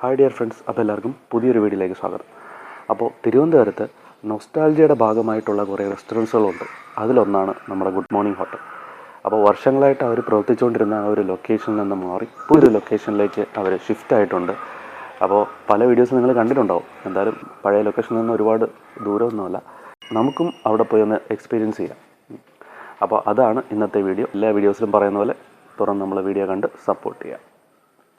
Hi dear friends, അപ്പോൾ എല്ലാവർക്കും പുതിയൊരു വീഡിയോയിലേക്ക് സ്വാഗതം. അപ്പോൾ തിരുവനന്തപുരത്ത് നൊസ്റ്റാൾജിയുടെ ഭാഗമായിട്ടുള്ള കുറേ റെസ്റ്റോറൻറ്റ്സുകളുണ്ട്. അതിലൊന്നാണ് നമ്മുടെ ഗുഡ് മോർണിംഗ് ഹോട്ടൽ. അപ്പോൾ വർഷങ്ങളായിട്ട് അവർ പ്രവർത്തിച്ചുകൊണ്ടിരുന്ന ആ ഒരു ലൊക്കേഷനിൽ നിന്ന് മാറി പുതിയൊരു ലൊക്കേഷനിലേക്ക് അവർ ഷിഫ്റ്റ് ആയിട്ടുണ്ട്. അപ്പോൾ പല വീഡിയോസ് നിങ്ങൾ കണ്ടിട്ടുണ്ടാവും. എന്തായാലും പഴയ ലൊക്കേഷനിൽ നിന്ന് ഒരുപാട് ദൂരമൊന്നുമല്ല, നമുക്കും അവിടെ പോയി ഒന്ന് എക്സ്പീരിയൻസ് ചെയ്യാം. അപ്പോൾ അതാണ് ഇന്നത്തെ വീഡിയോ. എല്ലാ വീഡിയോസിലും പറയുന്ന പോലെ തുറന്ന് നമ്മൾ വീഡിയോ കണ്ട് സപ്പോർട്ട് ചെയ്യാം.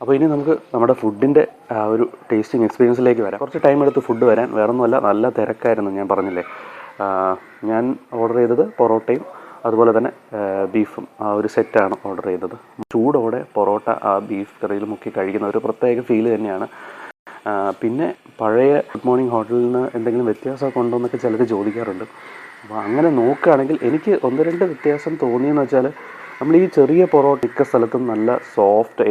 അപ്പോൾ ഇനി നമുക്ക് നമ്മുടെ ഫുഡിൻ്റെ ഒരു ടേസ്റ്റിംഗ് എക്സ്പീരിയൻസിലേക്ക് വരാം. കുറച്ച് ടൈം എടുത്ത് ഫുഡ് വരാൻ, വേറൊന്നുമല്ല, നല്ല തിരക്കായിരുന്നു. ഞാൻ പറഞ്ഞില്ലേ, ഞാൻ ഓർഡർ ചെയ്തത് പൊറോട്ടയും അതുപോലെ തന്നെ ബീഫും ആ ഒരു സെറ്റാണ് ഓർഡർ ചെയ്തത്. ചൂടോടെ പൊറോട്ട ആ ബീഫ് കറിയിൽ മുക്കി കഴിക്കുന്ന ഒരു പ്രത്യേക ഫീൽ തന്നെയാണ്. പിന്നെ പഴയ ഗുഡ് മോർണിംഗ് ഹോട്ടലിൽ നിന്ന് എന്തെങ്കിലും വ്യത്യാസമൊക്കെ ഉണ്ടോ എന്നൊക്കെ ചിലർ ചോദിക്കാറുണ്ട്. അപ്പോൾ അങ്ങനെ നോക്കുകയാണെങ്കിൽ എനിക്ക് ഒന്ന് രണ്ട് വ്യത്യാസം തോന്നിയെന്ന് വെച്ചാൽ, നമ്മൾ ഈ ചെറിയ പൊറോട്ട മിക്ക സ്ഥലത്തും നല്ല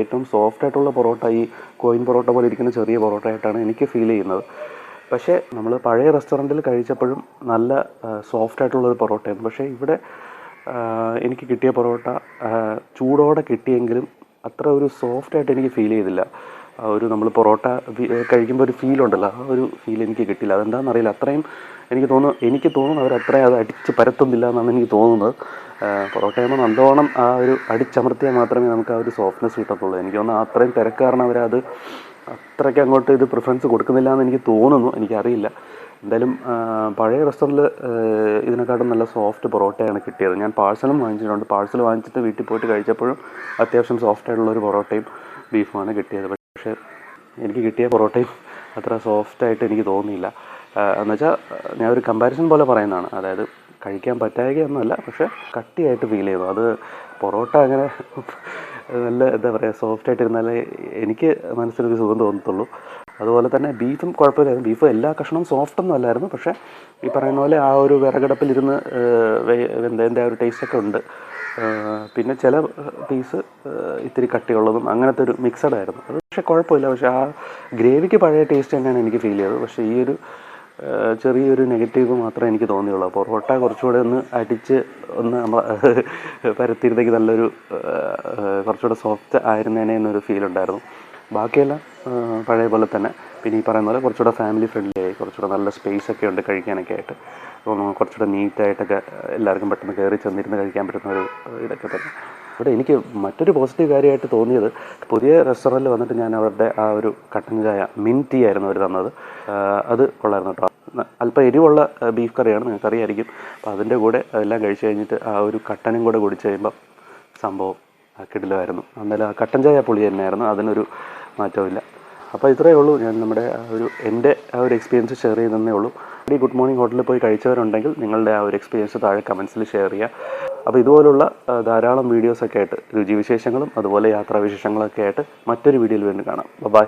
ഏറ്റവും സോഫ്റ്റായിട്ടുള്ള പൊറോട്ട ഈ കോയിൻ പൊറോട്ട പോലെ ഇരിക്കുന്ന ചെറിയ പൊറോട്ട ആയിട്ടാണ് എനിക്ക് ഫീൽ ചെയ്യുന്നത്. പക്ഷേ നമ്മൾ പഴയ റെസ്റ്റോറൻറ്റിൽ കഴിച്ചപ്പോഴും നല്ല സോഫ്റ്റായിട്ടുള്ളൊരു പൊറോട്ടയായിരുന്നു. പക്ഷേ ഇവിടെ എനിക്ക് കിട്ടിയ പൊറോട്ട ചൂടോടെ കിട്ടിയെങ്കിലും അത്ര ഒരു സോഫ്റ്റായിട്ട് എനിക്ക് ഫീൽ ചെയ്തില്ല. ഒരു നമ്മൾ പൊറോട്ട കഴിക്കുമ്പോൾ ഒരു ഫീലുണ്ടല്ലോ, ആ ഒരു ഫീൽ എനിക്ക് കിട്ടില്ല. അതെന്താണെന്നറിയില്ല. അത്രയും എനിക്ക് തോന്നുന്നു അവരത്രയും അത് അടിച്ച് പരത്തുന്നില്ല എന്നാണ് എനിക്ക് തോന്നുന്നത്. പൊറോട്ടയാകുമ്പോൾ നല്ലോണം ആ ഒരു അടിച്ചമർത്തിയാൽ മാത്രമേ നമുക്ക് ആ ഒരു സോഫ്റ്റ്നെസ് കിട്ടത്തുള്ളൂ. എനിക്ക് തോന്നുന്നു അത്രയും തിരക്കാരണം അവരത് അത്രയ്ക്ക് അങ്ങോട്ട് ഇത് പ്രിഫറൻസ് കൊടുക്കുന്നില്ല എന്ന് എനിക്ക് തോന്നുന്നു. എനിക്കറിയില്ല. എന്തായാലും പഴയ റെസ്റ്റോറൻറ്റിൽ ഇതിനെക്കാട്ടും നല്ല സോഫ്റ്റ് പൊറോട്ടയാണ് കിട്ടിയത്. ഞാൻ പാഴ്സലും വാങ്ങിച്ചിട്ടുണ്ട്. പാഴ്സൽ വാങ്ങിച്ചിട്ട് വീട്ടിൽ പോയിട്ട് കഴിച്ചപ്പോഴും അത്യാവശ്യം സോഫ്റ്റായിട്ടുള്ളൊരു പൊറോട്ടയും ബീഫുമാണ് കിട്ടിയത്. പക്ഷേ എനിക്ക് കിട്ടിയ പൊറോട്ടയും അത്ര സോഫ്റ്റായിട്ട് എനിക്ക് തോന്നിയില്ല. എന്നുവെച്ചാൽ ഞാൻ ഒരു കമ്പാരിസൺ പോലെ പറയുന്നതാണ്. അതായത് കഴിക്കാൻ പറ്റായികയൊന്നുമല്ല, പക്ഷേ കട്ടിയായിട്ട് ഫീൽ ചെയ്തു. അത് പൊറോട്ട അങ്ങനെ നല്ല എന്താ പറയുക, സോഫ്റ്റായിട്ടിരുന്നാലേ എനിക്ക് മനസ്സിലൊരു സുഖം തോന്നത്തുള്ളൂ. അതുപോലെ തന്നെ ബീഫും കുഴപ്പമില്ലായിരുന്നു. ബീഫ് എല്ലാ കഷ്ണവും സോഫ്റ്റൊന്നും അല്ലായിരുന്നു, പക്ഷേ ഈ പറയുന്ന പോലെ ആ ഒരു വിറകടപ്പിലിരുന്ന് വെന്തതിൻ്റെ ആ ഒരു ടേസ്റ്റൊക്കെ ഉണ്ട്. പിന്നെ ചില പീസ് ഇത്തിരി കട്ടിയുള്ളതും അങ്ങനത്തെ ഒരു മിക്സഡ് ആയിരുന്നു. അത് പക്ഷേ കുഴപ്പമില്ല. പക്ഷേ ആ ഗ്രേവിക്ക് പഴയ ടേസ്റ്റ് തന്നെയാണ് എനിക്ക് ഫീൽ ചെയ്തത്. പക്ഷേ ഈ ഒരു ചെറിയൊരു നെഗറ്റീവ് മാത്രമേ എനിക്ക് തോന്നിയുള്ളൂ. പൊറോട്ട കുറച്ചുകൂടെ ഒന്ന് അടിച്ച് ഒന്ന് നമ്മൾ പരത്തിയിരുന്നെങ്കിൽ നല്ലൊരു കുറച്ചുകൂടെ സോഫ്റ്റ് ആയിരുന്നേനെ എന്നൊരു ഫീലുണ്ടായിരുന്നു. ബാക്കിയെല്ലാം പഴയ പോലെ തന്നെ. പിന്നെ ഈ പറയുന്ന പോലെ കുറച്ചുകൂടെ ഫാമിലി ഫ്രണ്ട്ലി ആയി, കുറച്ചുകൂടെ നല്ല സ്പേസ് ഒക്കെ ഉണ്ട് കഴിക്കാനൊക്കെ ആയിട്ട്. കുറച്ചുകൂടെ നീറ്റായിട്ടൊക്കെ എല്ലാവർക്കും പെട്ടെന്ന് കയറി ചെന്നിരുന്ന് കഴിക്കാൻ പറ്റുന്ന ഒരു ഇതൊക്കെ തന്നെ. ഇവിടെ എനിക്ക് മറ്റൊരു പോസിറ്റീവ് കാര്യമായിട്ട് തോന്നിയത്, പുതിയ റെസ്റ്റോറൻറ്റിൽ വന്നിട്ട് ഞാൻ അവരുടെ ആ ഒരു കട്ടൻ ചായ മിൻറ്റ് ടീ ആയിരുന്നു അവർ തന്നത്. അത് കൊള്ളായിരുന്നു കേട്ടോ. അല്പം എരിവുള്ള ബീഫ് കറിയാണ്, നിങ്ങൾക്കറിയായിരിക്കും. അപ്പോൾ അതിൻ്റെ കൂടെ എല്ലാം കഴിച്ച് കഴിഞ്ഞിട്ട് ആ ഒരു കട്ടനും കൂടെ കുടിച്ച് കഴിയുമ്പോൾ സംഭവം കിടിലമായിരുന്നു. എന്നാലും ആ കട്ടൻ ചായ പൊളി തന്നെയായിരുന്നു, അതിനൊരു മാറ്റമില്ല. അപ്പോൾ ഇത്രയേ ഉള്ളൂ. ഞാൻ എൻ്റെ ആ ഒരു എക്സ്പീരിയൻസ് ഷെയർ ചെയ്യുന്നതേ ഉള്ളൂ. ഈ ഗുഡ് മോർണിംഗ് ഹോട്ടലിൽ പോയി കഴിച്ചവരുണ്ടെങ്കിൽ നിങ്ങളുടെ ആ ഒരു എക്സ്പീരിയൻസ് താഴെ കമൻസിൽ ഷെയർ ചെയ്യുക. അപ്പോൾ ഇതുപോലുള്ള ധാരാളം വീഡിയോസൊക്കെ ആയിട്ട്, രുചിവിശേഷങ്ങളും അതുപോലെ യാത്രാവിശേഷങ്ങളൊക്കെ ആയിട്ട് മറ്റൊരു വീഡിയോയിൽ വീണ്ടും കാണാം. ബൈ.